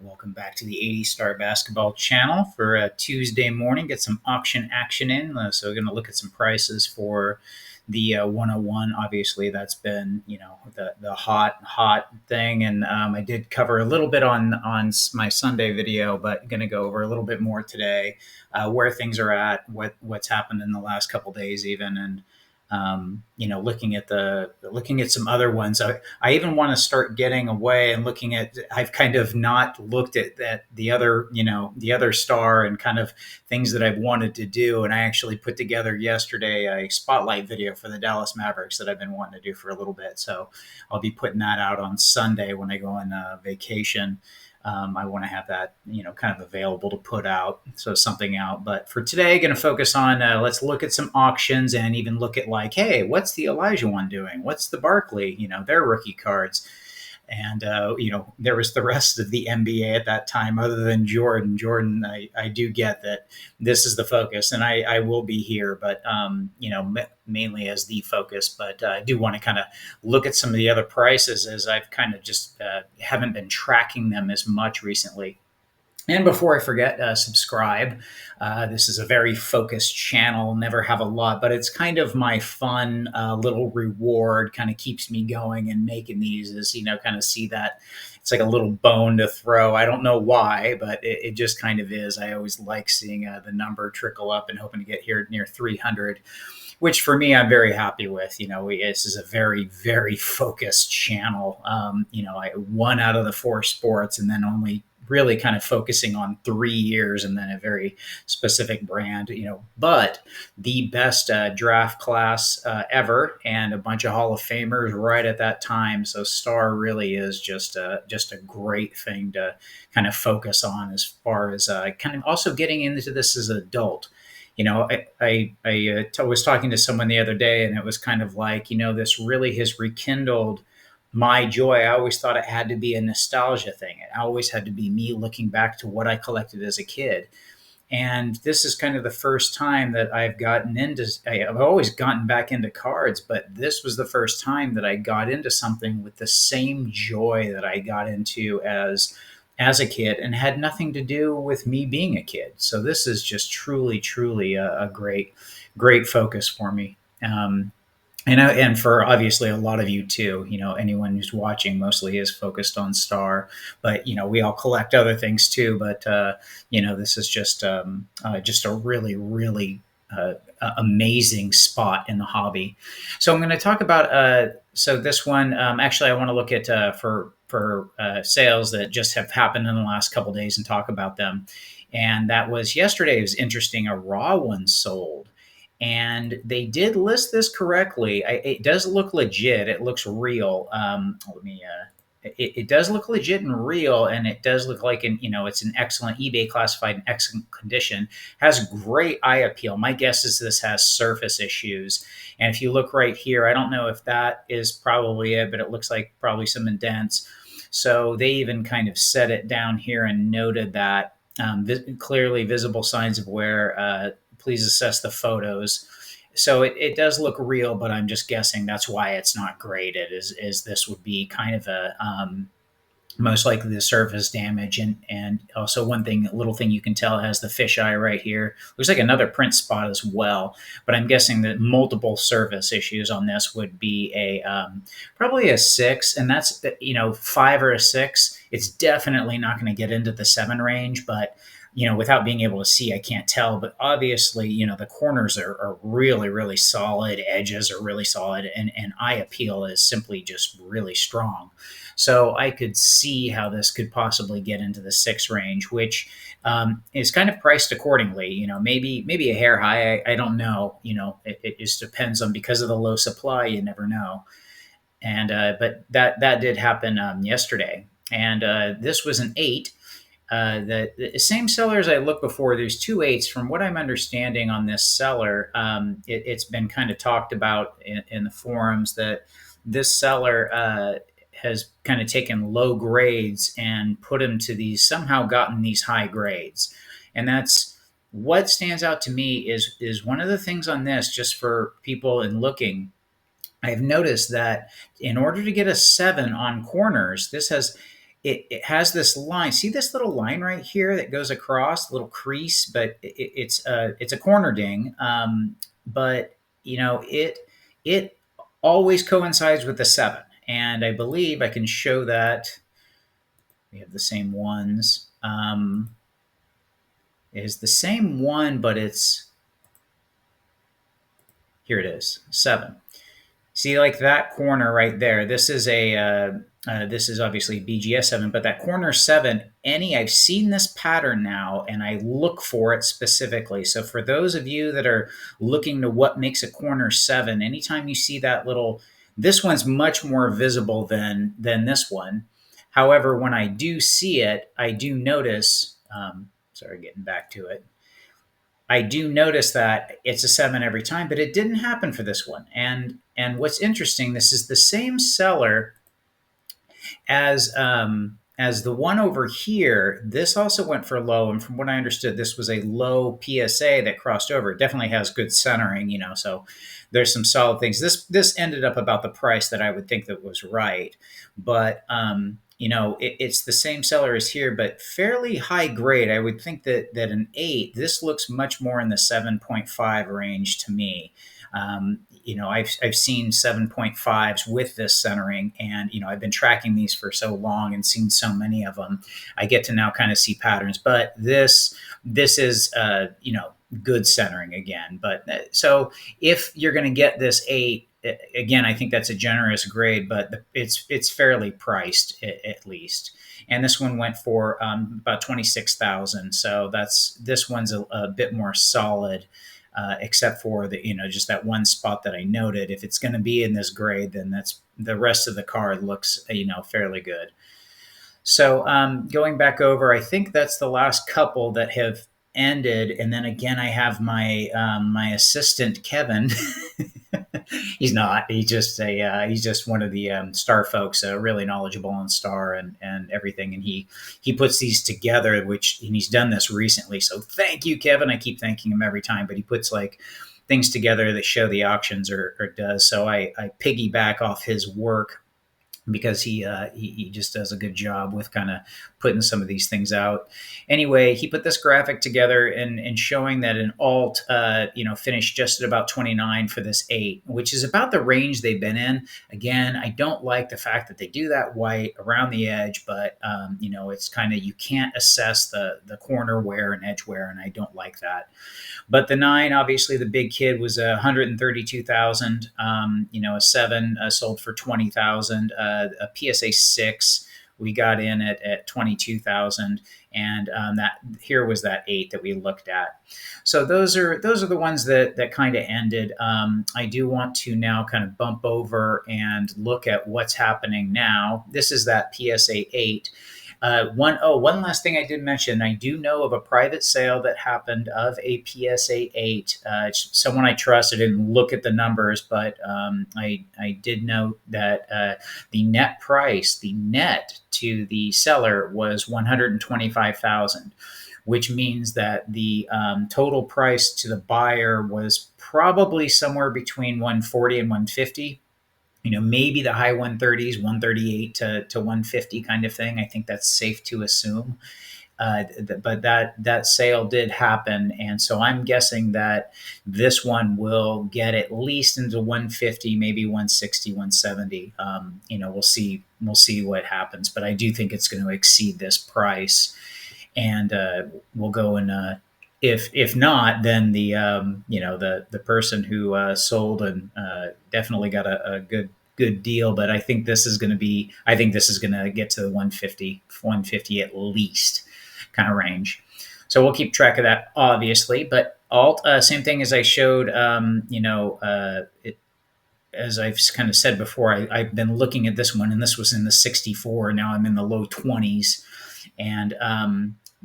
Welcome back to the 80 Star Basketball channel for a Tuesday morning. Get some auction action in. So we're going to look at some prices for the 101. Obviously, that's been the hot thing, and I did cover a little bit on my Sunday video, but going to go over a little bit more today, where things are at, what's happened in the last couple days, even, and looking at some other ones. I even want to start getting away and looking at. I've kind of not looked at the other, the other star and kind of things that I've wanted to do. And I actually put together yesterday a spotlight video for the Dallas Mavericks that I've been wanting to do for a little bit. So I'll be putting that out on Sunday when I go on vacation. I want to have that, kind of available to put out, so something out. But for today, going to focus on, let's look at some auctions and even look at like, hey, what's the Elijah one doing? What's the Barkley, their rookie cards? And, there was the rest of the NBA at that time, other than Jordan. Jordan, I do get that this is the focus, and I will be here, but, mainly as the focus. But I do want to kind of look at some of the other prices, as I've kind of just haven't been tracking them as much recently. And before I forget, subscribe. This is a very focused channel, never have a lot, but it's kind of my fun little reward, kind of keeps me going and making these is, kind of see that it's like a little bone to throw. I don't know why, but it just kind of is. I always like seeing the number trickle up and hoping to get here near 300. Which for me, I'm very happy with. This is a very, very focused channel. I one out of the four sports, and then only really kind of focusing on 3 years and then a very specific brand, but the best draft class ever, and a bunch of Hall of Famers right at that time. So Star really is just a great thing to kind of focus on, as far as kind of also getting into this as an adult. I was talking to someone the other day, and it was kind of like, this really has rekindled my joy. I always thought it had to be a nostalgia thing. It always had to be me looking back to what I collected as a kid. And this is kind of the first time that I've always gotten back into cards, but this was the first time that I got into something with the same joy that I got into as a kid, and had nothing to do with me being a kid. So this is just truly a great focus for me. And for obviously a lot of you too, anyone who's watching mostly is focused on Star, but we all collect other things too. But this is just a really amazing spot in the hobby. So I'm going to talk about so this one. Actually, I want to look at for sales that just have happened in the last couple of days and talk about them. And that was yesterday. It was interesting. A raw one sold. And they did list this correctly. It does look legit. It looks real. It does look legit and real, and it does look like it's an excellent eBay classified in excellent condition. Has great eye appeal. My guess is this has surface issues. And if you look right here, I don't know if that is probably it, but it looks like probably some indents. So they even kind of set it down here and noted that clearly visible signs of wear. Please assess the photos. So it does look real, but I'm just guessing that's why it's not graded. Is this would be kind of a most likely the surface damage, and also little thing you can tell, has the fisheye right here. Looks like another print spot as well, but I'm guessing that multiple surface issues on this would be probably a 6, and that's 5 or a 6. It's definitely not going to get into the 7 range, but without being able to see, I can't tell. But obviously, the corners are really, really solid. Edges are really solid. And eye appeal is simply just really strong. So I could see how this could possibly get into the 6 range, which is kind of priced accordingly. Maybe a hair high. I don't know. It just depends on, because of the low supply, you never know. And but that did happen yesterday. And this was an 8. The same sellers I looked before, there's 2 8s. From what I'm understanding on this seller, it's been kind of talked about in the forums that this seller has kind of taken low grades and put them to somehow gotten these high grades. And that's what stands out to me is one of the things on this, just for people in looking. I've noticed that in order to get a 7 on corners, this has it has this line. See this little line right here that goes across, little crease, but it's a corner ding. But it always coincides with the 7, and I believe I can show that we have the same ones. It is the same one, but it's here. It is 7. See, like that corner right there. This is obviously BGS 7, but that corner 7. I've seen this pattern now, and I look for it specifically. So for those of you that are looking to what makes a corner 7, anytime you see that little, this one's much more visible than this one. However, when I do see it, I do notice. Sorry, getting back to it. I do notice that it's a 7 every time, but it didn't happen for this one. And what's interesting, this is the same seller as the one over here. This also went for low, and from what I understood, this was a low PSA that crossed over. It definitely has good centering, so there's some solid things. This ended up about the price that I would think that was right, but it's the same seller as here, but fairly high grade. I would think that an 8, this looks much more in the 7.5 range to me. I've seen 7.5s with this centering, and I've been tracking these for so long and seen so many of them. I get to now kind of see patterns, but this is good centering again. But so if you're going to get this 8, again, I think that's a generous grade, but it's fairly priced at least. And this one went for about 26,000. So this one's a bit more solid. Except for just that one spot that I noted. If it's going to be in this grade, then that's the rest of the card looks fairly good. So going back over, I think that's the last couple that have ended, and then again I have my assistant Kevin. He's not. He's just one of the star folks, really knowledgeable on star and everything. And he puts these together, and he's done this recently. So thank you, Kevin. I keep thanking him every time, but he puts like things together that show the auctions or does. So I piggyback off his work because he just does a good job with kind of putting some of these things out. Anyway, he put this graphic together and showing that an alt, finished just at about 29 for this 8, which is about the range they've been in. Again, I don't like the fact that they do that white around the edge, but it's kind of, you can't assess the corner wear and edge wear, and I don't like that. But the 9, obviously the big kid, was 132,000. A 7 sold for 20,000. A PSA 6 we got in at 22,000, and that here was that 8 that we looked at. So those are the ones that kind of ended. I do want to now kind of bump over and look at what's happening now. This is that PSA 8. One last thing I did mention, I do know of a private sale that happened of a PSA 8. Someone I trust. I didn't look at the numbers, but I did know that the net price, the net to the seller, was 125,000, which means that the total price to the buyer was probably somewhere between 140 and 150. Maybe the high 130s, 138 to 150 kind of thing. I think that's safe to assume. But that sale did happen, and so I'm guessing that this one will get at least into 150, maybe 160, 170. We'll see what happens, but I do think it's going to exceed this price, and we'll go and. If not, then the person who sold and definitely got a good deal. But I think this is going to get to the 150 at least kind of range. So we'll keep track of that, obviously. But alt, same thing as I showed. As I've kind of said before, I've been looking at this one, and this was in the 64. Now I'm in the low 20s, and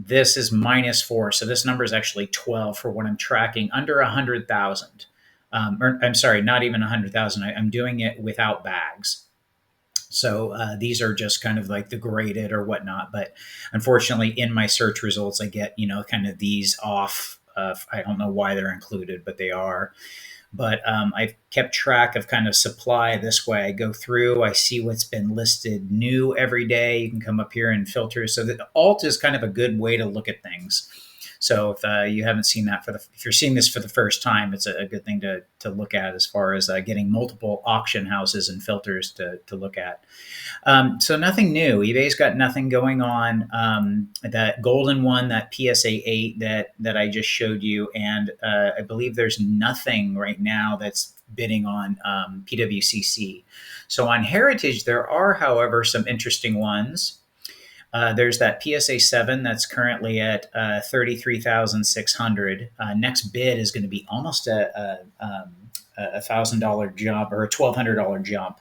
this is -4. So this number is actually 12 for what I'm tracking, under 100,000. Or I'm sorry, not even 100,000. I'm doing it without bags. So these are just kind of like the graded or whatnot. But unfortunately, in my search results, I get, kind of these off. I don't know why they're included, but they are. but I've kept track of kind of supply this way. I go through, I see what's been listed new every day. You can come up here and filter. So the alt is kind of a good way to look at things. So if you haven't seen that if you're seeing this for the first time, it's a good thing to look at as far as getting multiple auction houses and filters to look at. So nothing new. eBay's got nothing going on. That golden one, that PSA 8 that I just showed you, and I believe there's nothing right now that's bidding on PWCC. So on Heritage, there are, however, some interesting ones. There's that PSA 7 that's currently at 33,600. Next bid is going to be almost a $1,000 jump or a $1,200 jump.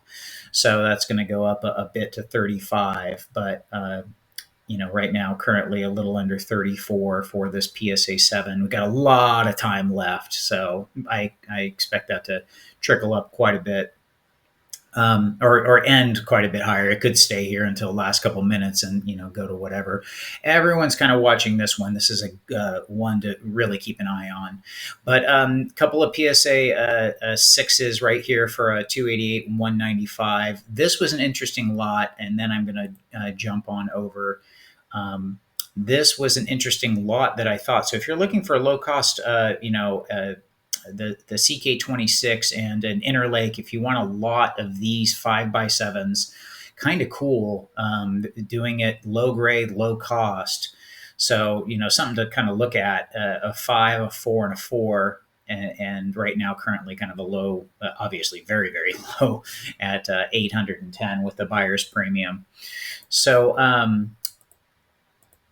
So that's going to go up a bit to 35, but right now currently a little under 34 for this PSA 7. We've got a lot of time left, so I expect that to trickle up quite a bit. Or end quite a bit higher. It could stay here until the last couple minutes and go to whatever. Everyone's kind of watching this one. This is a one to really keep an eye on. But a couple of PSA 6s right here for a 288 and 195. This was an interesting lot, and then I'm going to jump on over. This was an interesting lot that I thought. So if you're looking for a low cost, the CK26 and an Interlake, if you want a lot of these 5x7s, kind of cool, doing it low grade, low cost. So, something to kind of look at, a 5, a 4, and a 4. And right now, currently kind of a low, obviously very, very low at 810 with the buyer's premium. So,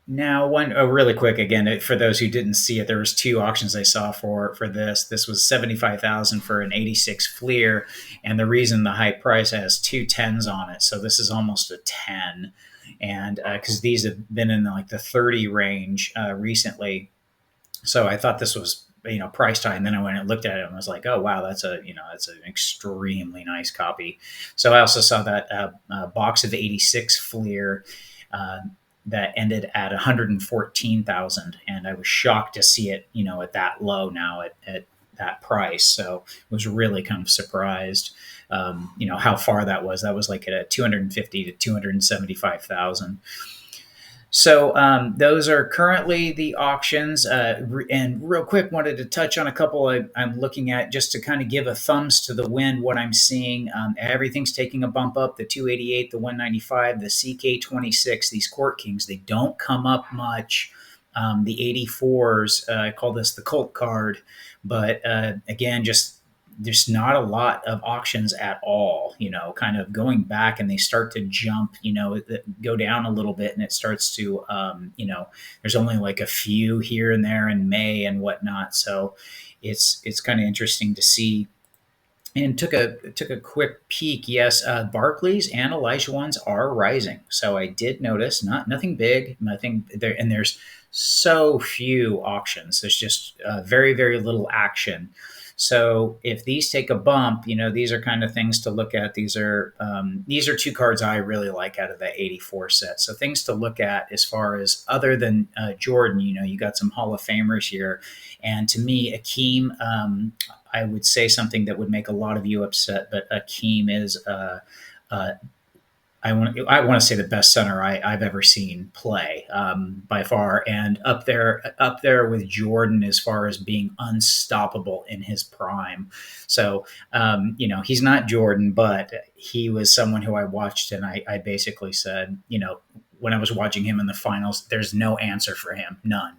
now, really quick again for those who didn't see it, there was 2 auctions I saw for this. This was $75,000 for an '86 Fleer, and the reason the high price has 2 10s on it, so this is almost a 10, and because these have been in like the 30 range recently, so I thought this was priced high, and then I went and looked at it and was like, oh wow, that's an extremely nice copy. So I also saw that box of '86 Fleer. That ended at 114,000, and I was shocked to see it, at that low now at that price. So was really kind of surprised, how far that was. That was like at 250 to 275,000. So those are currently the auctions. And real quick, wanted to touch on a couple I'm looking at just to kind of give a thumbs to the wind what I'm seeing. Everything's taking a bump up. The 288, the 195, the CK26, these Court Kings, they don't come up much. The 84s, I call this the cult card. But again, just there's not a lot of auctions at all, kind of going back, and they start to jump, go down a little bit, and it starts to, there's only like a few here and there in May and whatnot. So it's kind of interesting to see. And took a quick peek. Yes, Barclays and Elijah ones are rising. So I did notice, nothing big, nothing there, and there's so few auctions. There's just very, very little action. So if these take a bump, these are kind of things to look at. These are 2 cards I really like out of that 84 set. So things to look at as far as other than Jordan, you got some Hall of Famers here. And to me, Akeem, I would say something that would make a lot of you upset, but Akeem is I want to say the best center I've ever seen play by far, and up there with Jordan as far as being unstoppable in his prime. So he's not Jordan, but he was someone who I watched, and I basically said, when I was watching him in the finals, there's no answer for him, none.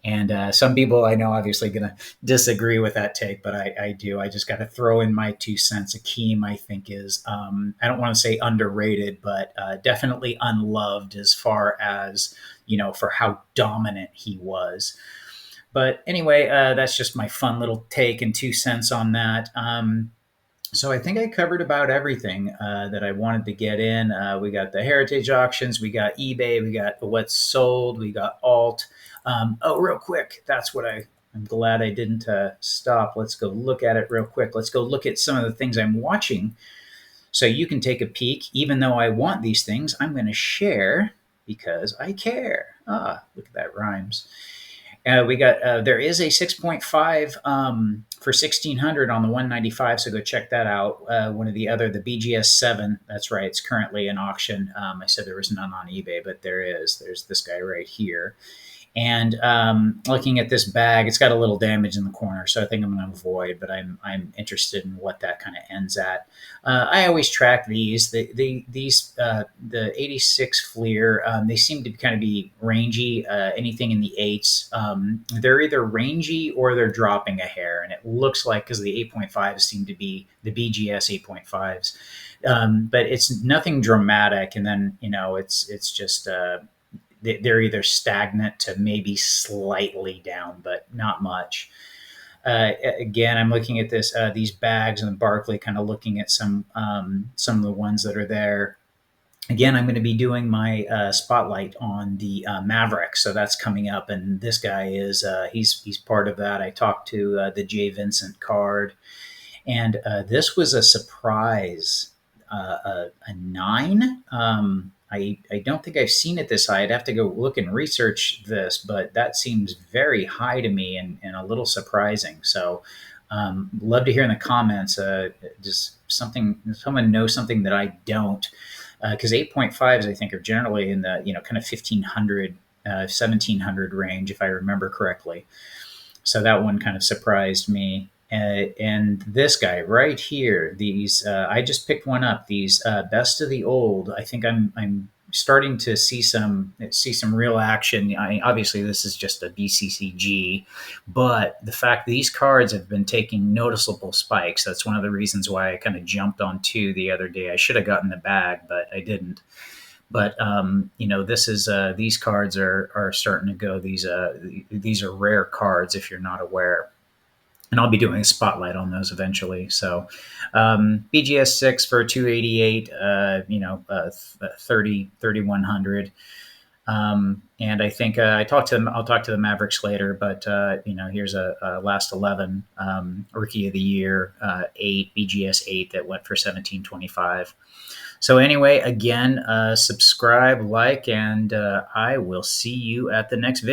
And some people I know obviously going to disagree with that take, but I do. I just got to throw in my 2 cents. Akeem, I think, is, I don't want to say underrated, but definitely unloved as far as, for how dominant he was. But anyway, that's just my fun little take and 2 cents on that. So I think I covered about everything that I wanted to get in. We got the heritage auctions, we got eBay, we got what's sold, we got alt. Real quick, that's what I'm glad I didn't stop. Let's go look at it real quick. Let's go look at some of the things I'm watching so you can take a peek. Even though I want these things, I'm going to share because I care. Look at that rhymes. We got there is a 6.5 for 1600 on the 195, so go check that out. One of the other, the BGS 7, that's right, it's currently in auction. I said there was none on eBay, but there is. There's this guy right here. And looking at this bag, it's got a little damage in the corner, so I think I'm going to avoid. But I'm interested in what that kind of ends at. I always track these. The 86 Fleer. They seem to kind of be rangy. Anything in the eights, they're either rangy or they're dropping a hair, and it looks like because the 8.5s seem to be the BGS 8.5s. But it's nothing dramatic, and then it's just they're either stagnant to maybe slightly down, but not much. Again, I'm looking at these bags and Barkley, kind of looking at some of the ones that are there. Again, I'm going to be doing my spotlight on the Maverick, so that's coming up, and this guy is he's part of that. I talked to the Jay Vincent card, and this was a surprise, a 9. I don't think I've seen it this high. I'd have to go look and research this, but that seems very high to me and a little surprising. So, love to hear in the comments. Just someone knows something that I don't, because 8.5s I think are generally in the kind of 1500, 1700 range if I remember correctly. So that one kind of surprised me. And this guy right here, these I just picked one up. These best of the old. I think I'm starting to see some real action. Obviously this is just a BCCG, but the fact these cards have been taking noticeable spikes. That's one of the reasons why I kind of jumped on two the other day. I should have gotten the bag, but I didn't. But this is these cards are starting to go. These are rare cards if you're not aware, and I'll be doing a spotlight on those eventually. So, BGS 6 for 288, 3100. And I think I'll talk to the Mavericks later, but here's a last 11 rookie of the year 8 BGS 8 that went for 1725. So anyway, again, subscribe, like, and I will see you at the next video.